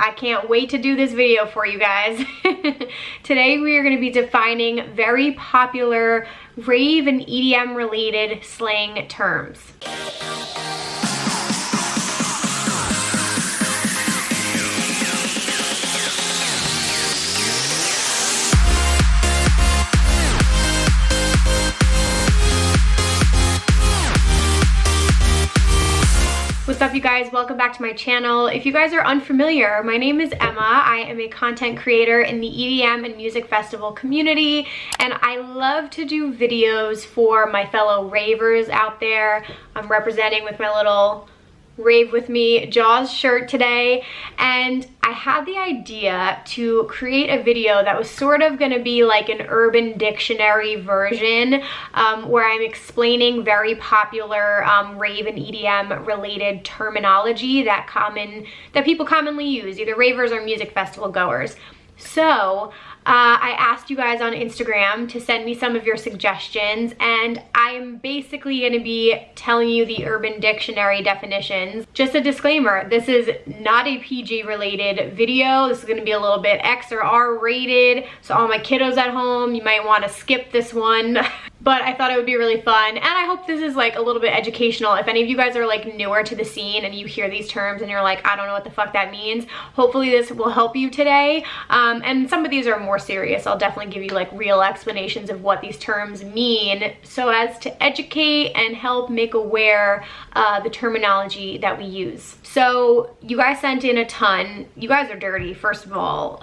I can't wait to do this video for you guys. Today we are going to be defining very popular rave and EDM related slang terms. What's up, you guys? Welcome back to my channel. If you guys are unfamiliar, my name is Emma. I am a content creator in the EDM and music festival community, and I love to do videos for my fellow ravers out there. I'm representing with my little Rave with Me Jaws shirt today, and I had the idea to create a video that was sort of going to be like an Urban Dictionary version, where I'm explaining very popular rave and EDM related terminology that people commonly use, either ravers or music festival goers. So I asked you guys on Instagram to send me some of your suggestions, and I'm basically going to be telling you the Urban Dictionary definitions. Just a disclaimer, this is not a PG related video. This is going to be a little bit X or R rated, so all my kiddos at home, you might want to skip this one. But I thought it would be really fun, and I hope this is like a little bit educational. If any of you guys are like newer to the scene and you hear these terms and you're like, I don't know what the fuck that means, hopefully this will help you today. And some of these are more serious. I'll definitely give you like real explanations of what these terms mean, so as to educate and help make aware the terminology that we use. So you guys sent in a ton. You guys are dirty, first of all.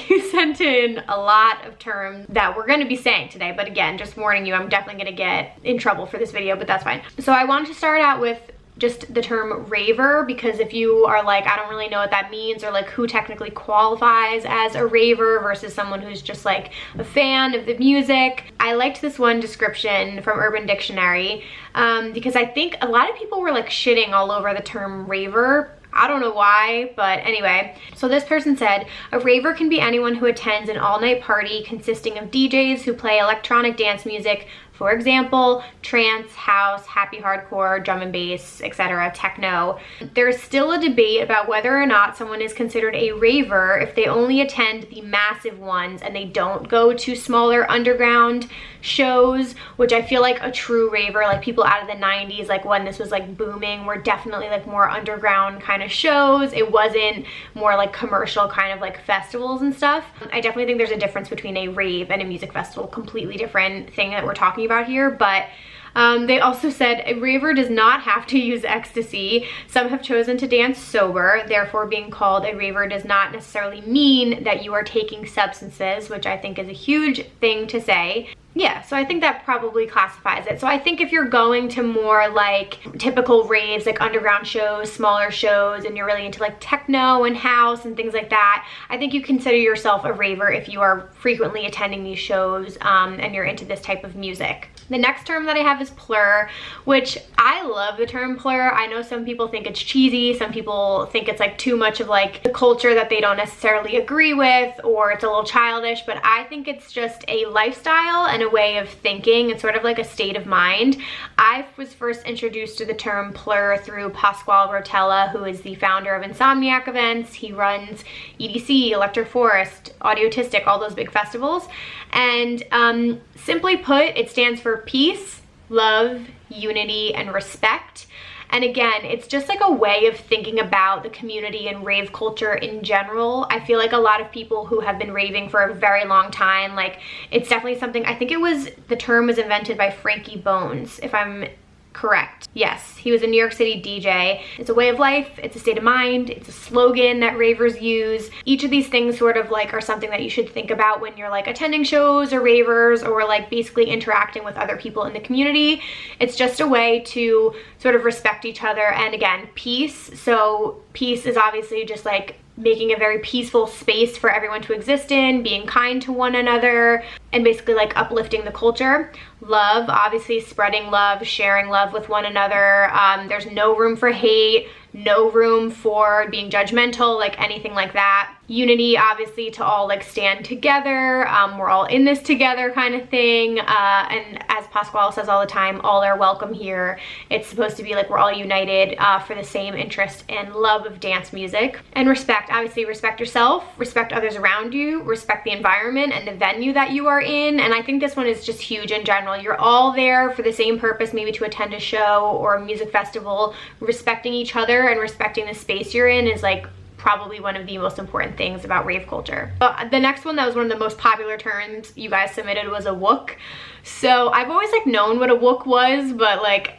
You sent in a lot of terms that we're going to be saying today, but again, just warning you, I'm definitely going to get in trouble for this video, but that's fine. So I wanted to start out with just the term raver, because if you are like, I don't really know what that means, or like who technically qualifies as a raver versus someone who's just like a fan of the music. I liked this one description from Urban Dictionary because I think a lot of people were like shitting all over the term raver. I don't know why, but anyway. So this person said, a raver can be anyone who attends an all-night party consisting of DJs who play electronic dance music, for example, trance, house, happy hardcore, drum and bass, etc., techno. There is still a debate about whether or not someone is considered a raver if they only attend the massive ones and they don't go to smaller underground shows, which I feel like a true raver, like people out of the 90s, like when this was like booming, were definitely like more underground kind of shows. It wasn't more like commercial kind of like festivals and stuff. I definitely think there's a difference between a rave and a music festival, completely different thing that we're talking about here. But they also said a raver does not have to use ecstasy. Some have chosen to dance sober. Therefore, being called a raver does not necessarily mean that you are taking substances, which I think is a huge thing to say. Yeah, so I think that probably classifies it. So I think if you're going to more like typical raves, like underground shows, smaller shows, and you're really into like techno and house and things like that, I think you consider yourself a raver if you are frequently attending these shows and you're into this type of music. The next term that I have is PLUR, which I love the term PLUR. I know some people think it's cheesy. Some people think it's like too much of like the culture that they don't necessarily agree with, or it's a little childish, but I think it's just a lifestyle and a way of thinking. It's sort of like a state of mind. I was first introduced to the term PLUR through Pasquale Rotella, who is the founder of Insomniac Events. He runs EDC, Electric Forest, Audiotistic, all those big festivals. And simply put, it stands for peace, love, unity, and respect. And again, it's just like a way of thinking about the community and rave culture in general. I feel like a lot of people who have been raving for a very long time, like it's definitely something, I think the term was invented by Frankie Bones, if I'm correct. Yes, he was a New York City DJ. It's a way of life, it's a state of mind, it's a slogan that ravers use. Each of these things sort of like are something that you should think about when you're like attending shows or ravers, or like basically interacting with other people in the community. It's just a way to sort of respect each other, and again, peace. So peace is obviously just like making a very peaceful space for everyone to exist in, being kind to one another, and basically like uplifting the culture. Love, obviously spreading love, sharing love with one another. There's no room for hate, no room for being judgmental, like anything like that. Unity, obviously, to all like stand together, we're all in this together kind of thing, and as Pasquale says all the time, all are welcome here. It's supposed to be like we're all united for the same interest and love of dance music. And respect, obviously respect yourself, respect others around you, respect the environment and the venue that you are in. And I think this one is just huge in general. You're all there for the same purpose, maybe to attend a show or a music festival. Respecting each other and respecting the space you're in is like probably one of the most important things about rave culture. The next one that was one of the most popular terms you guys submitted was a wook. So I've always like known what a wook was, but like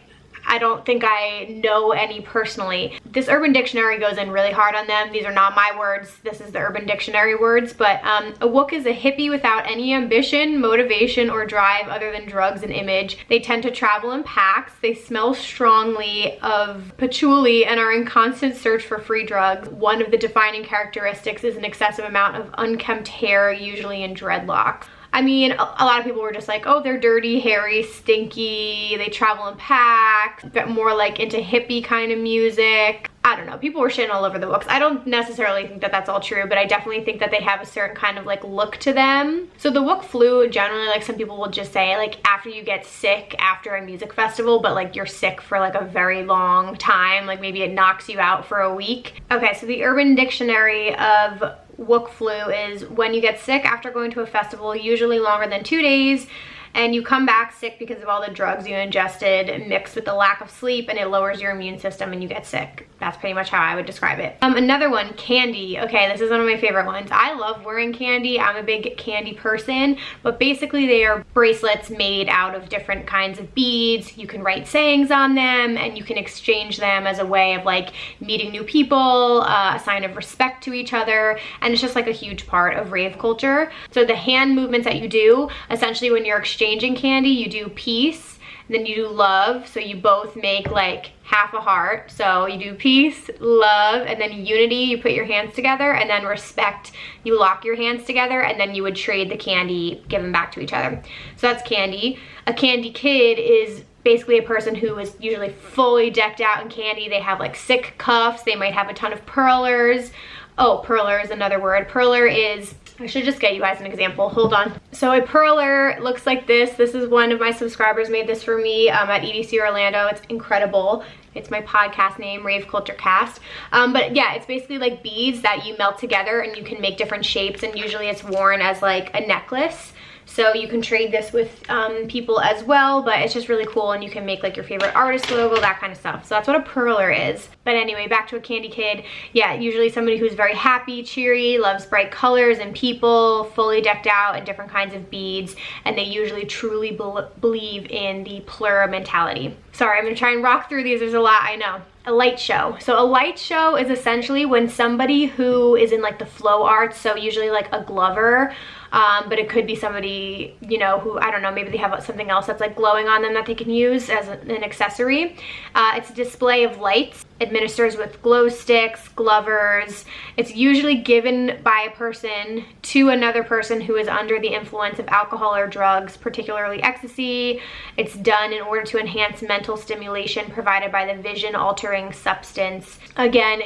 I don't think I know any personally. This Urban Dictionary goes in really hard on them. These are not my words. This is the Urban Dictionary words. But a wook is a hippie without any ambition, motivation, or drive other than drugs and image. They tend to travel in packs. They smell strongly of patchouli and are in constant search for free drugs. One of the defining characteristics is an excessive amount of unkempt hair, usually in dreadlocks. I mean, a lot of people were just like, oh, they're dirty, hairy, stinky, they travel in packs, but more like into hippie kind of music. I don't know, people were shitting all over the wooks. I don't necessarily think that that's all true, but I definitely think that they have a certain kind of like look to them. So the wook flu, generally, like some people will just say like after you get sick after a music festival, but like you're sick for like a very long time, like maybe it knocks you out for a week. Okay, so the Urban Dictionary of wook flu is when you get sick after going to a festival, usually longer than 2 days, and you come back sick because of all the drugs you ingested mixed with the lack of sleep, and it lowers your immune system and you get sick. That's pretty much how I would describe it. Another one, kandi. Okay, this is one of my favorite ones. I love wearing kandi. I'm a big kandi person, but basically they are bracelets made out of different kinds of beads. You can write sayings on them and you can exchange them as a way of like meeting new people, a sign of respect to each other, and it's just like a huge part of rave culture. So the hand movements that you do, essentially when you're exchanging kandi, you do peace, then you do love, so you both make like half a heart. So you do peace, love, and then unity, you put your hands together, and then respect, you lock your hands together, and then you would trade the kandi, give them back to each other. So that's kandi. A kandi kid is basically a person who is usually fully decked out in kandi. They have like sick cuffs, they might have a ton of pearlers. Oh, pearler is another word. Pearler is, I should just get you guys an example. Hold on. So a pearler looks like this. This is one of my subscribers made this for me at EDC Orlando. It's incredible. It's my podcast name, Rave Culture Cast. But yeah, it's basically like beads that you melt together and you can make different shapes, and usually it's worn as like a necklace. So you can trade this with people as well, but it's just really cool, and you can make like your favorite artist logo, that kind of stuff. So that's what a pearler is. But anyway, back to a kandi kid. Yeah, usually somebody who's very happy, cheery, loves bright colors and people, fully decked out in different kinds of beads, and they usually truly believe in the Pleura mentality. Sorry, I'm gonna try and rock through these. There's a lot, I know. A light show. So a light show is essentially when somebody who is in like the flow arts, so usually like a glover, but it could be somebody, you know, who, I don't know, maybe they have something else that's like glowing on them that they can use as an accessory. It's a display of lights, administers with glow sticks, glovers. It's usually given by a person to another person who is under the influence of alcohol or drugs, particularly ecstasy. It's done in order to enhance mental stimulation provided by the vision altering substance. Again,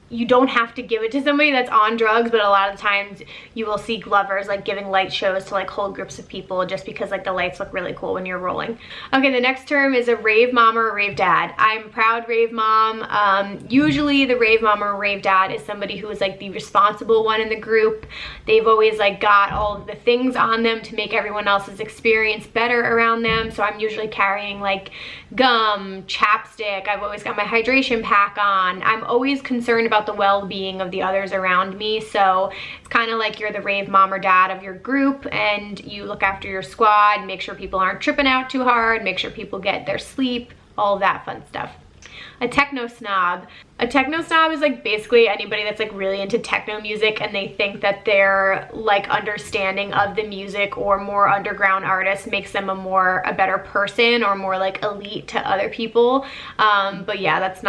you don't have to give it to somebody that's on drugs, but a lot of times you will see glovers like giving light shows to like whole groups of people just because like the lights look really cool when you're rolling. Okay, the next term is a rave mom or a rave dad. I'm a proud rave mom. Usually the rave mom or rave dad is somebody who is like the responsible one in the group. They've always like got all of the things on them to make everyone else's experience better around them. So I'm usually carrying like gum, chapstick. I've always got my hydration pack on. I'm always concerned about the well-being of the others around me. So it's kind of like you're the rave mom or dad of your group, and you look after your squad, make sure people aren't tripping out too hard, make sure people get their sleep, all of that fun stuff. A techno snob. A techno snob is like basically anybody that's like really into techno music and they think that their like understanding of the music or more underground artists makes them a better person or more like elite to other people. But yeah, that's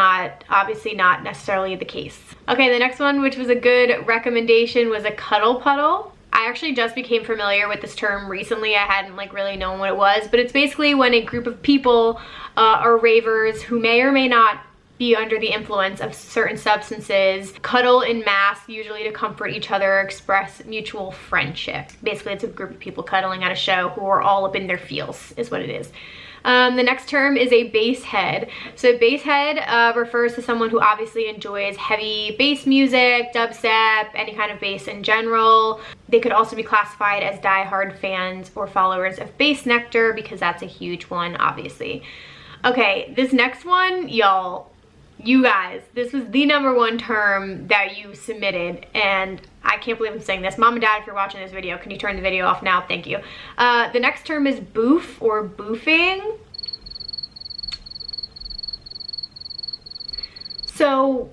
obviously not necessarily the case. Okay, the next one, which was a good recommendation, was a cuddle puddle. I actually just became familiar with this term recently. I hadn't like really known what it was, but it's basically when a group of people are ravers who may or may not be under the influence of certain substances, cuddle in mass, usually to comfort each other, express mutual friendship. Basically, it's a group of people cuddling at a show who are all up in their feels, is what it is. The next term is a bass head. So bass head refers to someone who obviously enjoys heavy bass music, dubstep, any kind of bass in general. They could also be classified as diehard fans or followers of Bass Nectar, because that's a huge one, obviously. Okay, this next one, y'all, you guys, this was the #1 term that you submitted, and I can't believe I'm saying this. Mom and Dad, if you're watching this video, can you turn the video off now? Thank you. The next term is boof or boofing. So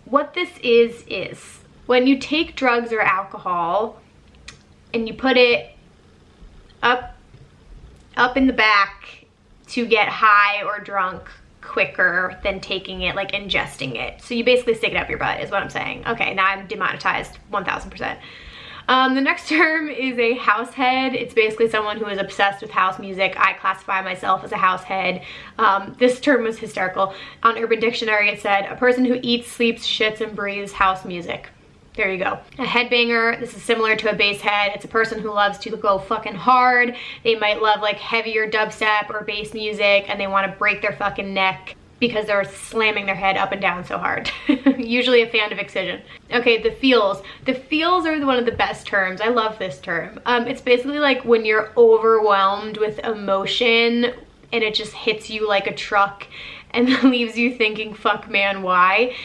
what this is when you take drugs or alcohol and you put it up in the back to get high or drunk quicker than taking it, like ingesting it. So you basically stick it up your butt is what I'm saying. Okay, now I'm demonetized 1000%. The next term is a house head. It's basically someone who is obsessed with house music. I classify myself as a house head. This term was hysterical. On Urban Dictionary it said, a person who eats, sleeps, shits, and breathes house music. There you go. A headbanger, this is similar to a bass head. It's a person who loves to go fucking hard. They might love like heavier dubstep or bass music, and they want to break their fucking neck because they're slamming their head up and down so hard. Usually a fan of excision. Okay, the feels. The feels are one of the best terms. I love this term. It's basically like when you're overwhelmed with emotion and it just hits you like a truck and leaves you thinking, fuck man, why?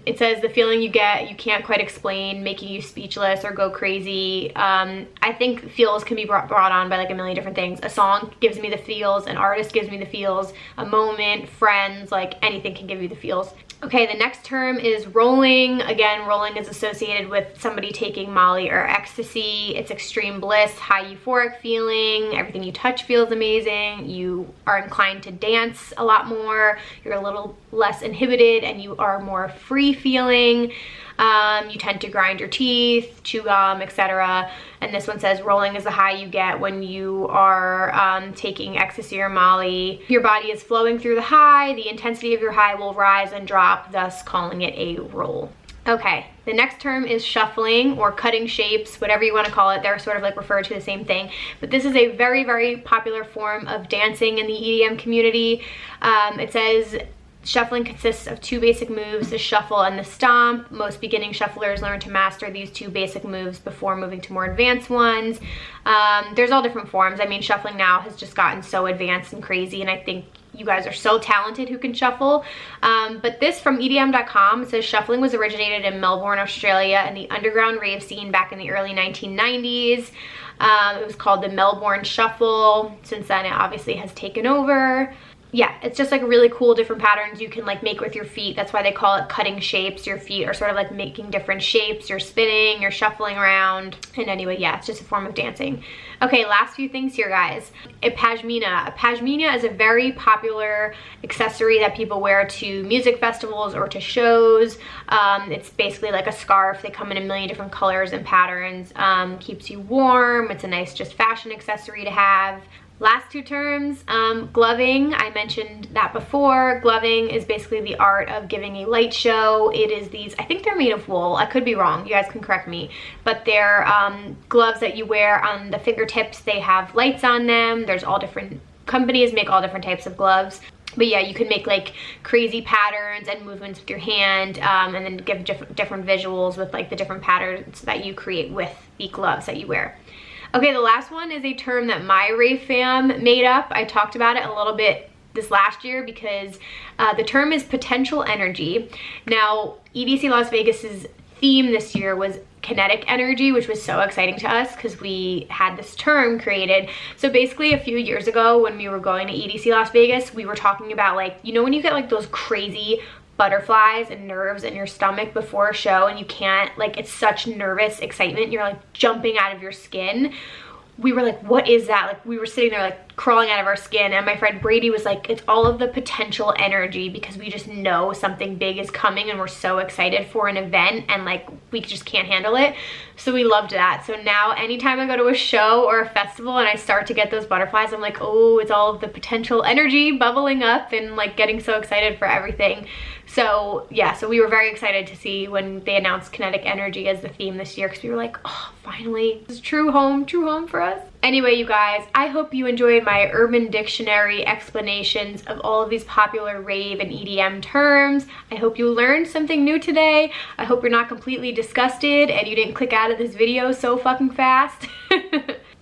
It says the feeling you get, you can't quite explain, making you speechless or go crazy. I think feels can be brought on by like a million different things. A song gives me the feels, an artist gives me the feels, a moment, friends, like anything can give you the feels. Okay, the next term is rolling. Again, rolling is associated with somebody taking Molly or ecstasy. It's extreme bliss, high euphoric feeling. Everything you touch feels amazing. You are inclined to dance a lot more. You're a little less inhibited and you are more free feeling. You tend to grind your teeth, chew gum, etc. And this one says rolling is the high you get when you are taking ecstasy or Molly. Your body is flowing through the high. The intensity of your high will rise and drop, thus calling it a roll. Okay, the next term is shuffling or cutting shapes, whatever you want to call it. They're sort of like referred to the same thing. But this is a very, very popular form of dancing in the EDM community. It says shuffling consists of 2 basic moves, the shuffle and the stomp. Most beginning shufflers learn to master these 2 basic moves before moving to more advanced ones. There's all different forms. I mean, shuffling now has just gotten so advanced and crazy, and I think you guys are so talented who can shuffle. But this from EDM.com says shuffling was originated in Melbourne, Australia in the underground rave scene back in the early 1990s. It was called the Melbourne Shuffle. Since then, it obviously has taken over. Yeah, it's just like really cool different patterns you can like make with your feet. That's why they call it cutting shapes. Your feet are sort of like making different shapes. You're spinning, you're shuffling around. And anyway, yeah, it's just a form of dancing. Okay, last few things here, guys. A pashmina. A pashmina is a very popular accessory that people wear to music festivals or to shows. It's basically like a scarf. They come in a million different colors and patterns. Keeps you warm. It's a nice just fashion accessory to have. Last 2 terms, gloving, I mentioned that before. Gloving is basically the art of giving a light show. It is these, I think they're made of wool. I could be wrong, you guys can correct me. But they're gloves that you wear on the fingertips. They have lights on them. There's all different, companies make all different types of gloves. But yeah, you can make like crazy patterns and movements with your hand, and then give different visuals with like the different patterns that you create with the gloves that you wear. Okay, the last one is a term that my Rave fam made up. I talked about it a little bit this last year because the term is potential energy. Now, EDC Las Vegas's theme this year was kinetic energy, which was so exciting to us because we had this term created. So basically a few years ago when we were going to EDC Las Vegas, we were talking about like, you know when you get like those crazy butterflies and nerves in your stomach before a show and you can't, like, it's such nervous excitement, you're like jumping out of your skin. we were like, what is that? Like, we were sitting there like crawling out of our skin, and my friend Brady was like, it's all of the potential energy, because we just know something big is coming and we're so excited for an event, and like we just can't handle it. So we loved that. So now anytime I go to a show or a festival and I start to get those butterflies, I'm like, oh, it's all of the potential energy bubbling up and like getting so excited for everything. So yeah, so we were very excited to see when they announced kinetic energy as the theme this year, because we were like, oh, finally, this is true home for us. Anyway, you guys, I hope you enjoyed my Urban Dictionary explanations of all of these popular rave and EDM terms. I hope you learned something new today. I hope you're not completely disgusted and you didn't click out of this video so fucking fast.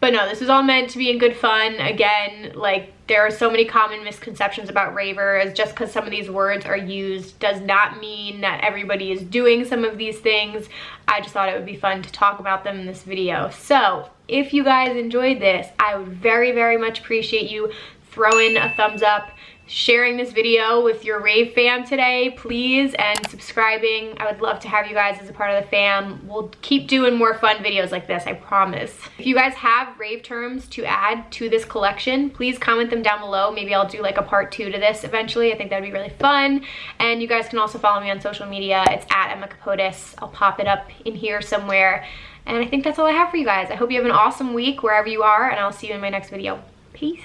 But no, this was all meant to be in good fun. Again, like, there are so many common misconceptions about ravers. Just because some of these words are used does not mean that everybody is doing some of these things. I just thought it would be fun to talk about them in this video. So if you guys enjoyed this, I would very, very much appreciate you throwing a thumbs up, sharing this video with your rave fam today, please, and subscribing. I would love to have you guys as a part of the fam. We'll keep doing more fun videos like this, I promise. If you guys have rave terms to add to this collection, please comment them down below. Maybe I'll do like a part 2 to this eventually. I think that'd be really fun. And you guys can also follow me on social media. It's at Emma Capotis. I'll pop it up in here somewhere. And I think that's all I have for you guys. I hope you have an awesome week wherever you are, and I'll see you in my next video. Peace.